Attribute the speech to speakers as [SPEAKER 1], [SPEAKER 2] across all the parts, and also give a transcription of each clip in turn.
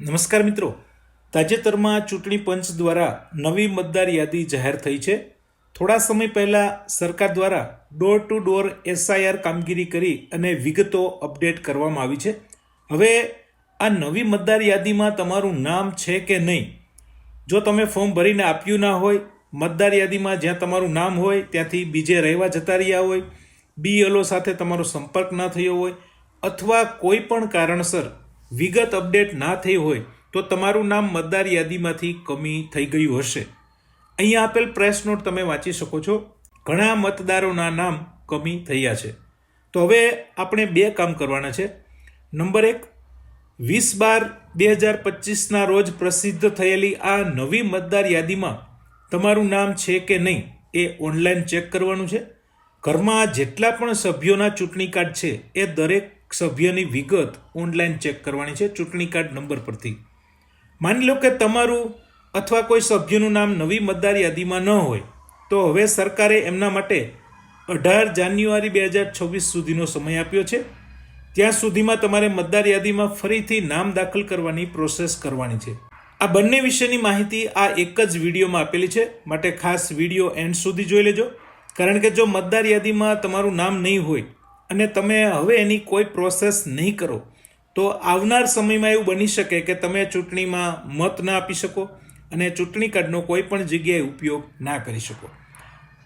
[SPEAKER 1] નમસ્કાર મિત્રો, તાજેતરમાં ચૂંટણી પંચ દ્વારા નવી મતદાર યાદી જાહેર થઈ છે. થોડા સમય પહેલાં સરકાર દ્વારા ડોર ટુ ડોર એસઆઈઆર કામગીરી કરી અને વિગતો અપડેટ કરવામાં આવી છે. હવે આ નવી મતદાર યાદીમાં તમારું નામ છે કે નહીં, જો તમે ફોર્મ ભરીને આપ્યું ના હોય, મતદાર યાદીમાં જ્યાં તમારું નામ હોય ત્યાંથી બીજે રહેવા જતા રહ્યા હોય, BLO સાથે તમારો સંપર્ક ના થયો હોય અથવા કોઈ પણ કારણસર વિગત અપડેટ ના થઈ હોય તો તમારું નામ મતદાર યાદીમાંથી કમી થઈ ગયું હશે. અહીંયા આપેલ પ્રેસ નોટ તમે વાંચી શકો છો. ઘણા મતદારોના નામ કમી થયા છે. તો હવે આપણે બે કામ કરવાના છે. નંબર 1, 20/12/2025ના રોજ પ્રસિદ્ધ થયેલી આ નવી મતદાર યાદીમાં તમારું નામ છે કે નહીં એ ઓનલાઈન ચેક કરવાનું છે. ઘરમાં જેટલા પણ સભ્યોના ચૂંટણી કાર્ડ છે એ દરેક સભ્યની વિગત ઓનલાઈન ચેક કરવાની છે ચૂંટણી કાર્ડ નંબર પરથી. માની લો કે તમારું અથવા કોઈ સભ્યનું નામ નવી મતદાર યાદીમાં ન હોય તો હવે સરકારે એમના માટે 18 જાન્યુઆરી 2026 સુધીનો સમય આપ્યો છે. ત્યાં સુધીમાં તમારે મતદાર યાદીમાં ફરીથી નામ દાખલ કરવાની પ્રોસેસ કરવાની છે. આ બંને વિશેની માહિતી આ એક જ વિડીયોમાં આપેલી છે, માટે ખાસ વિડીયો એન્ડ સુધી જોઈ લેજો. કારણ કે જો મતદાર યાદીમાં તમારું નામ નહીં હોય અને તમે હવે એની કોઈ પ્રોસેસ નહીં કરો તો આવનાર સમયમાં એવું બની શકે કે તમે ચૂંટણીમાં મત ના આપી શકો અને ચૂંટણી કાર્ડનો કોઈ પણ જગ્યાએ ઉપયોગ ના કરી શકો.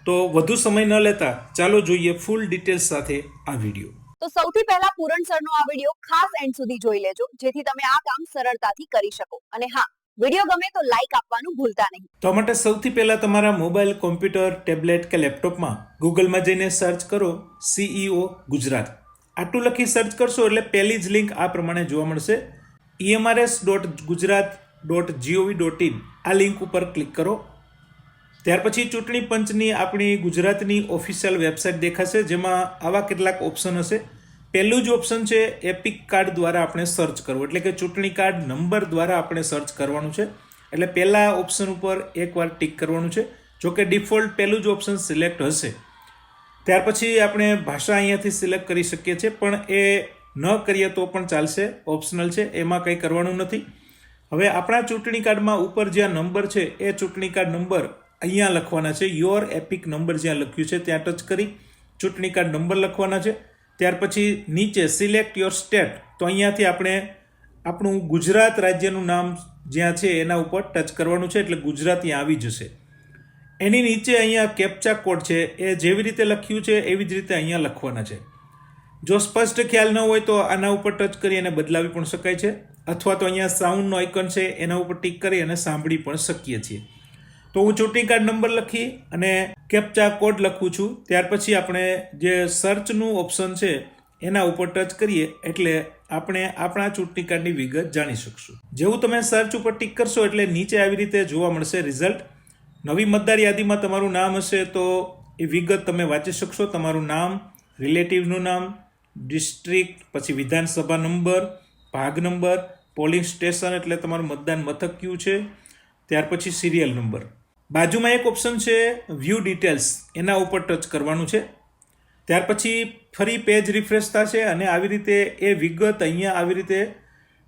[SPEAKER 1] તો વધુ સમય ન લેતા ચાલો જોઈએ ફૂલ ડિટેલ્સ સાથે આ વિડીયો.
[SPEAKER 2] તો સૌથી પહેલા પૂરણ સરનો આ વિડીયો ખાસ એન્ડ સુધી જોઈ લેજો જેથી તમે આ કામ સરળતાથી કરી શકો. અને હા, વિડીયો ગમે તો લાઈક આપવાનું ભૂલતા નહીં.
[SPEAKER 1] તો માટે સૌથી પહેલા તમારા મોબાઈલ, કોમ્પ્યુટર, ટેબ્લેટ કે લેપટોપમાં ગૂગલમાં જઈને સર્ચ કરો CEO ગુજરાત. આટલું લખી સર્ચ કરશો એટલે પહેલી જ લિંક આ પ્રમાણે જોવા મળશે, emrs.gujarat.gov.in. આ લિંક ઉપર ક્લિક કરો. ત્યાર પછી ચૂંટણી પંચની આપણી ગુજરાતની ઓફિશિયલ વેબસાઇટ દેખાશે, જેમાં આવા કેટલાક ઓપ્શન હશે. પહેલું જ ઓપ્શન છે એપિક કાર્ડ દ્વારા આપણે સર્ચ કરવું, એટલે કે ચૂંટણી કાર્ડ નંબર દ્વારા આપણે સર્ચ કરવાનું છે. એટલે પહેલા ઓપ્શન ઉપર એકવાર ટિક કરવાનું છે. જોકે ડિફોલ્ટ પહેલું જ ઓપ્શન સિલેક્ટ હશે. ત્યાર પછી આપણે ભાષા અહીંયાથી સિલેક્ટ કરી શકીએ છીએ, પણ એ ન કરીએ તો પણ ચાલશે, ઓપ્શનલ છે, એમાં કંઈ કરવાનું નથી. હવે આપણા ચૂંટણી કાર્ડમાં ઉપર જ્યાં નંબર છે એ ચૂંટણી કાર્ડ નંબર અહીંયા લખવાના છે. યોર એપિક નંબર જ્યાં લખ્યું છે ત્યાં ટચ કરી ચૂંટણી કાર્ડ નંબર લખવાના છે. ત્યાર પછી નીચે સિલેક્ટ યોર સ્ટેટ, તો અહીંયાથી આપણે આપણું ગુજરાત રાજ્યનું નામ જ્યાં છે એના ઉપર ટચ કરવાનું છે, એટલે ગુજરાત ત્યાં આવી જશે. એની નીચે અહીંયા કેપ્ચા કોડ છે, એ જેવી રીતે લખ્યું છે એવી જ રીતે અહીંયા લખવાના છે. જો સ્પષ્ટ ખ્યાલ ન હોય તો આના ઉપર ટચ કરી અને બદલાવી પણ શકાય છે, અથવા તો અહીંયા સાઉન્ડનો આઇકન છે એના ઉપર ટિક કરી અને સાંભળી પણ શકીએ છીએ. તો હું ચૂંટણી કાર્ડ નંબર લખી અને કેપ્ચા કોડ લખું છું. ત્યાર પછી આપણે જે સર્ચનું ઓપ્શન છે એના ઉપર ટચ કરીએ એટલે આપણે આપણા ચૂંટણી કાર્ડની વિગત જાણી શકશું. જેવું તમે સર્ચ ઉપર ટિક કરશો એટલે નીચે આવી રીતે જોવા મળશે રિઝલ્ટ. નવી મતદાર યાદીમાં તમારું નામ હશે તો એ વિગત તમે વાંચી શકશો. તમારું નામ, રિલેટિવનું નામ, ડિસ્ટ્રિક્ટ, પછી વિધાનસભા નંબર, ભાગ નંબર, પોલિંગ સ્ટેશન એટલે તમારું મતદાન મથક કયું છે, ત્યાર પછી સિરિયલ નંબર. બાજુમાં એક ઓપ્શન છે વ્યૂ ડિટેલ્સ, એના ઉપર ટચ કરવાનું છે. ત્યાર પછી ફરી પેજ રિફ્રેશ થશે અને આવી રીતે એ વિગત અહીંયા આવી રીતે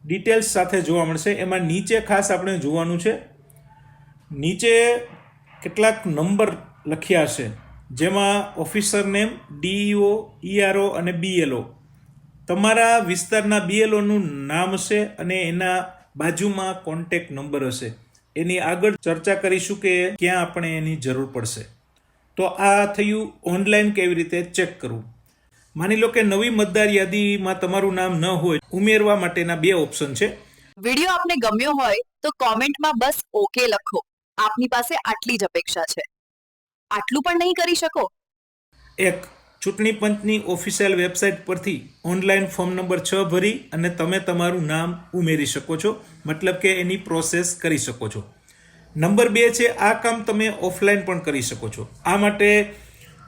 [SPEAKER 1] ડિટેલ્સ સાથે જોવા મળશે. એમાં નીચે ખાસ આપણે જોવાનું છે, નીચે કેટલાક નંબર લખ્યા છે, જેમાં ઓફિસર નેમ, DEO, ERO અને BLO. તમારા વિસ્તારના BLOનું નામ હશે અને એના બાજુમાં કોન્ટેક્ટ નંબર હશે. એની આગળ ચર્ચા કરીશું કે ક્યાં આપણે એની જરૂર પડશે. તો આ થયું ઓનલાઈન કેવી રીતે ચેક કરવું. માની લો કે નવી મતદાર યાદીમાં તમારું નામ ન હોય, ઉમેરવા માટેના બે ઓપ્શન છે.
[SPEAKER 2] વિડીયો આપને ગમ્યો હોય તો કોમેન્ટમાં બસ ઓકે લખો. આપની પાસે આટલી જ અપેક્ષા છે. આટલું પણ નહીં કરી શકો?
[SPEAKER 1] એક, ચૂંટણી પંચની ઓફિશિયલ વેબસાઇટ પરથી ઓનલાઈન ફોર્મ નંબર 6 ભરી અને તમે તમારું નામ ઉમેરી શકો છો, મતલબ કે એની પ્રોસેસ કરી શકો છો. નંબર 2 છે, આ કામ તમે ઓફલાઈન પણ કરી શકો છો. આ માટે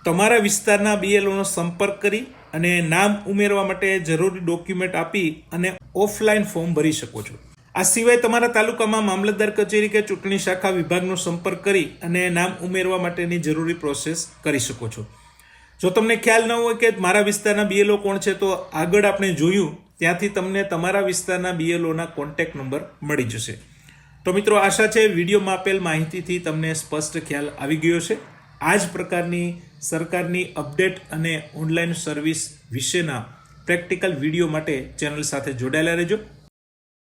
[SPEAKER 1] તમારા વિસ્તારના BLOનો સંપર્ક કરી અને નામ ઉમેરવા માટે જરૂરી ડોક્યુમેન્ટ આપી અને ઓફલાઈન ફોર્મ ભરી શકો છો. આ સિવાય તમારા તાલુકામાં મામલતદાર કચેરી કે ચૂંટણી શાખા વિભાગનો સંપર્ક કરી અને નામ ઉમેરવા માટેની જરૂરી પ્રોસેસ કરી શકો છો. જો તમને ખ્યાલ ન હોય કે મારા વિસ્તારના BLO કોણ છે, તો આગળ આપણે જોયું ત્યાંથી તમને તમારા વિસ્તારના BLOના કોન્ટેક્ટ નંબર મળી જશે. તો મિત્રો આશા છે વિડીયોમાં આપેલ માહિતીથી તમને સ્પષ્ટ ખ્યાલ આવી ગયો છે. આ જ પ્રકારની સરકારની અપડેટ અને ઓનલાઈન સર્વિસ વિશેના પ્રેક્ટિકલ વિડીયો માટે ચેનલ સાથે જોડાયેલા રહેજો.